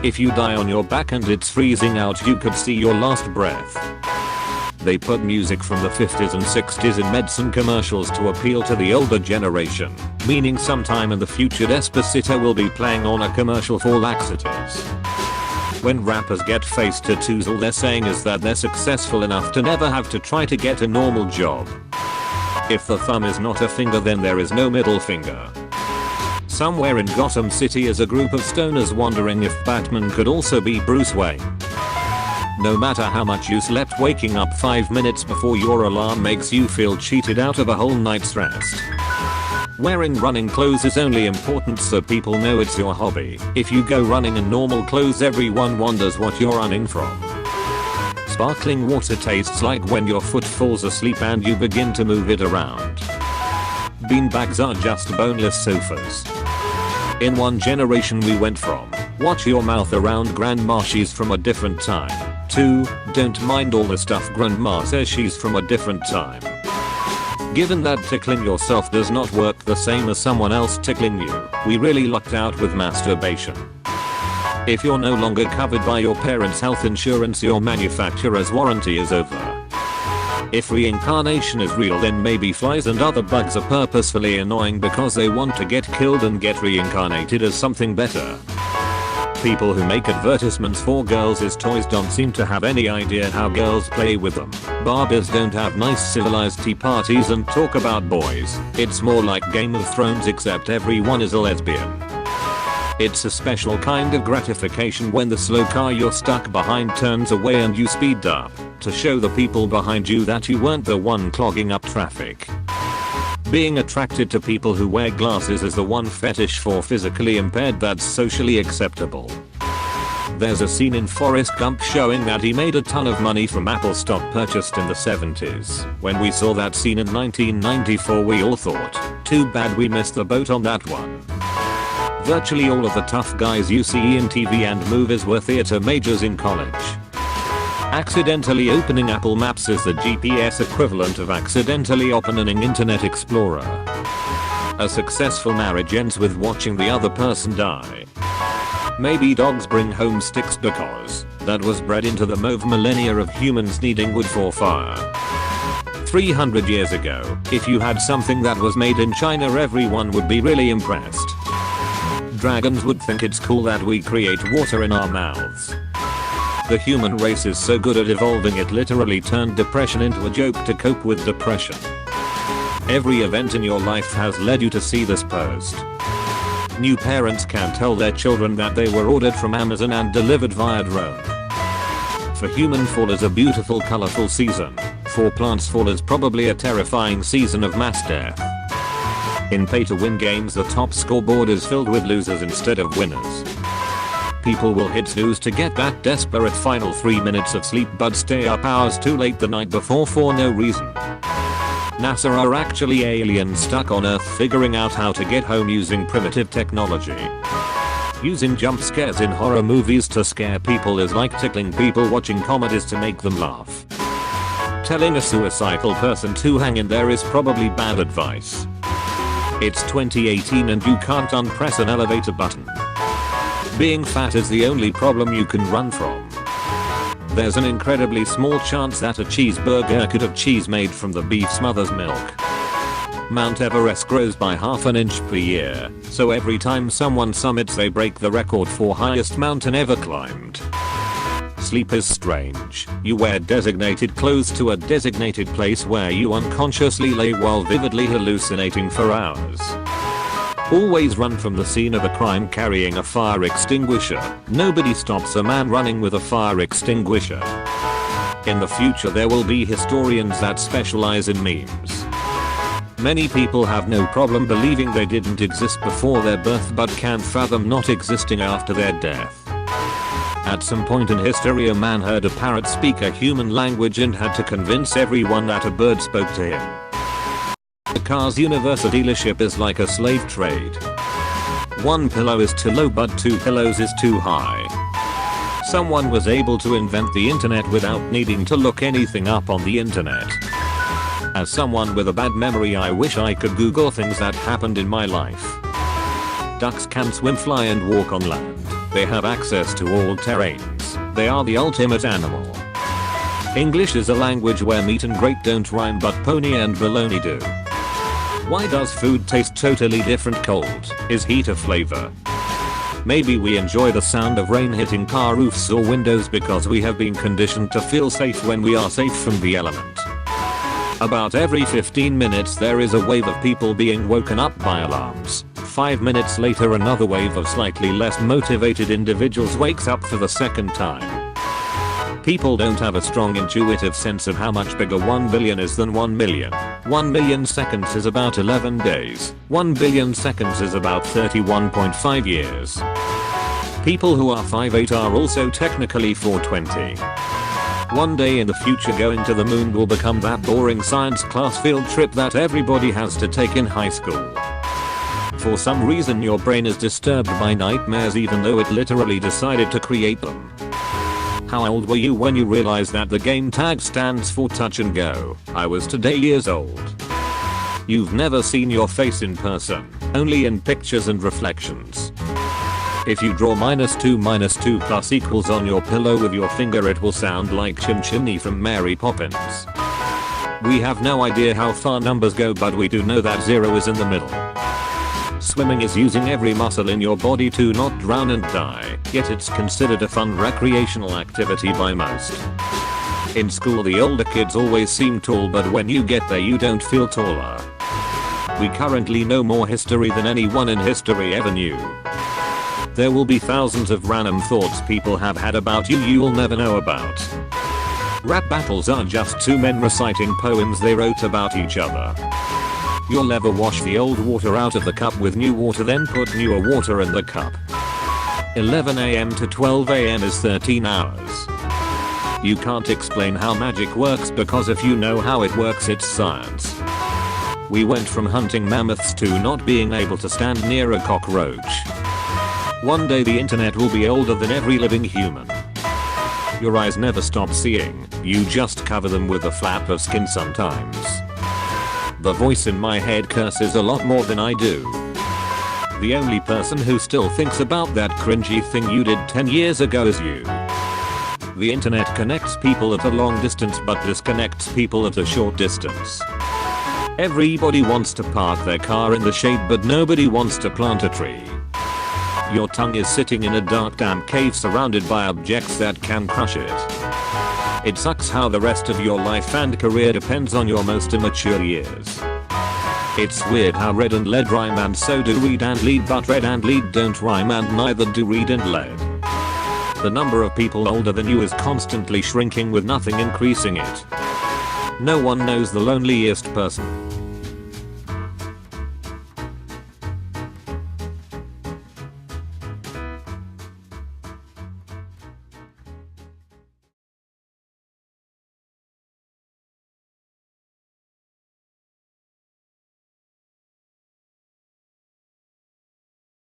If you die on your back and it's freezing out, you could see your last breath. They put music from the 50s and 60s in medicine commercials to appeal to the older generation, meaning sometime in the future Despacito will be playing on a commercial for laxatives. When rappers get face tattoos, all they're saying is that they're successful enough to never have to try to get a normal job. If the thumb is not a finger, then there is no middle finger. Somewhere in Gotham City is a group of stoners wondering if Batman could also be Bruce Wayne. No matter how much you slept, waking up 5 minutes before your alarm makes you feel cheated out of a whole night's rest. Wearing running clothes is only important so people know it's your hobby. If you go running in normal clothes, everyone wonders what you're running from. Sparkling water tastes like when your foot falls asleep and you begin to move it around. Beanbags are just boneless sofas. In one generation we went from watch your mouth around grandma, she's from a different time, to don't mind all the stuff grandma says, she's from a different time. Given that tickling yourself does not work the same as someone else tickling you, we really lucked out with masturbation. If you're no longer covered by your parents' health insurance, your manufacturer's warranty is over. If reincarnation is real, then maybe flies and other bugs are purposefully annoying because they want to get killed and get reincarnated as something better. People who make advertisements for girls' toys don't seem to have any idea how girls play with them. Barbies don't have nice civilized tea parties and talk about boys. It's more like Game of Thrones, except everyone is a lesbian. It's a special kind of gratification when the slow car you're stuck behind turns away and you speed up to show the people behind you that you weren't the one clogging up traffic. Being attracted to people who wear glasses is the one fetish for physically impaired that's socially acceptable. There's a scene in Forrest Gump showing that he made a ton of money from Apple stock purchased in the 70s. When we saw that scene in 1994, we all thought, too bad we missed the boat on that one. Virtually all of the tough guys you see in TV and movies were theater majors in college. Accidentally opening Apple Maps is the GPS equivalent of accidentally opening Internet Explorer. A successful marriage ends with watching the other person die. Maybe dogs bring home sticks because that was bred into the mauve millennia of humans needing wood for fire. 300 years ago, if you had something that was made in China, everyone would be really impressed. Dragons would think it's cool that we create water in our mouths. The human race is so good at evolving it literally turned depression into a joke to cope with depression. Every event in your life has led you to see this post. New parents can tell their children that they were ordered from Amazon and delivered via drone. For human, fall is a beautiful colorful season. For plants, fall is probably a terrifying season of mass death. In pay to win games, the top scoreboard is filled with losers instead of winners. People will hit snooze to get that desperate final 3 minutes of sleep but stay up hours too late the night before for no reason. NASA are actually aliens stuck on Earth figuring out how to get home using primitive technology. Using jump scares in horror movies to scare people is like tickling people watching comedies to make them laugh. Telling a suicidal person to hang in there is probably bad advice. It's 2018 and you can't unpress an elevator button. Being fat is the only problem you can run from. There's an incredibly small chance that a cheeseburger could have cheese made from the beef's mother's milk. Mount Everest grows by ½ an inch per year, so every time someone summits they break the record for highest mountain ever climbed. Sleep is strange. You wear designated clothes to a designated place where you unconsciously lay while vividly hallucinating for hours. Always run from the scene of a crime carrying a fire extinguisher. Nobody stops a man running with a fire extinguisher. In the future there will be historians that specialize in memes. Many people have no problem believing they didn't exist before their birth but can't fathom not existing after their death. At some point in history a man heard a parrot speak a human language and had to convince everyone that a bird spoke to him. The car's university dealership is like a slave trade. One pillow is too low but 2 pillows is too high. Someone was able to invent the internet without needing to look anything up on the internet. As someone with a bad memory, I wish I could Google things that happened in my life. Ducks can swim, fly and walk on land. They have access to all terrains. They are the ultimate animal. English is a language where meat and great don't rhyme but pony and baloney do. Why does food taste totally different cold? Is heat a flavor? Maybe we enjoy the sound of rain hitting car roofs or windows because we have been conditioned to feel safe when we are safe from the element. About every 15 minutes there is a wave of people being woken up by alarms. 5 minutes later another wave of slightly less motivated individuals wakes up for the second time. People don't have a strong intuitive sense of how much bigger 1 billion is than 1 million. 1 million seconds is about 11 days. 1 billion seconds is about 31.5 years. People who are 5'8" are also technically 420. One day in the future going to the moon will become that boring science class field trip that everybody has to take in high school. For some reason your brain is disturbed by nightmares even though it literally decided to create them. How old were you when you realized that the game tag stands for touch and go? I was today years old. You've never seen your face in person, only in pictures and reflections. If you draw -2 plus equals on your pillow with your finger it will sound like Chim Chimney from Mary Poppins. We have no idea how far numbers go but we do know that 0 is in the middle. Swimming is using every muscle in your body to not drown and die, yet it's considered a fun recreational activity by most. In school the older kids always seem tall but when you get there you don't feel taller. We currently know more history than anyone in history ever knew. There will be thousands of random thoughts people have had about you you'll never know about. Rap battles are just two men reciting poems they wrote about each other. You'll never wash the old water out of the cup with new water then put newer water in the cup. 11 AM to 12 AM is 13 hours. You can't explain how magic works because if you know how it works it's science. We went from hunting mammoths to not being able to stand near a cockroach. One day the internet will be older than every living human. Your eyes never stop seeing, you just cover them with a flap of skin sometimes. The voice in my head curses a lot more than I do. The only person who still thinks about that cringy thing you did 10 years ago is you. The internet connects people at a long distance but disconnects people at a short distance. Everybody wants to park their car in the shade but nobody wants to plant a tree. Your tongue is sitting in a dark damp cave surrounded by objects that can crush it. It sucks how the rest of your life and career depends on your most immature years. It's weird how red and lead rhyme and so do read and lead but red and lead don't rhyme and neither do read and lead. The number of people older than you is constantly shrinking with nothing increasing it. No one knows the loneliest person.